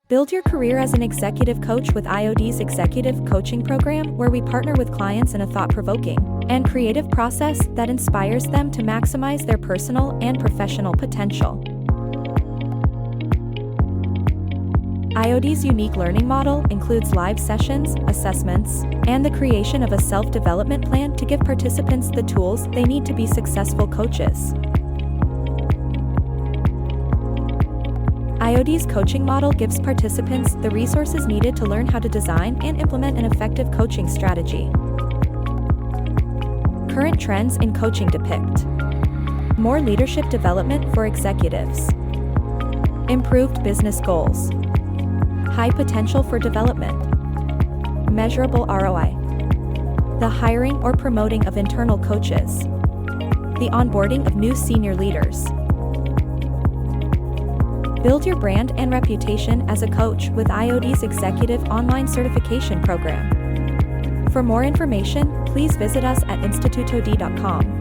Build your career as an executive coach with IOD's executive coaching program, where we partner with clients in a thought-provoking and creative process that inspires them to maximize their personal and professional potential. IOD's unique learning model includes live sessions, assessments, and the creation of a self-development plan to give participants the tools they need to be successful coaches. IOD's coaching model gives participants the resources needed to learn how to design and implement an effective coaching strategy. Current trends in coaching depict more leadership development for executives, improved business goals, high potential for development, measurable ROI, the hiring or promoting of internal coaches, the onboarding of new senior leaders. Build your brand and reputation as a coach with IOD's Executive Online Certification Program. For more information, please visit us at institutod.com.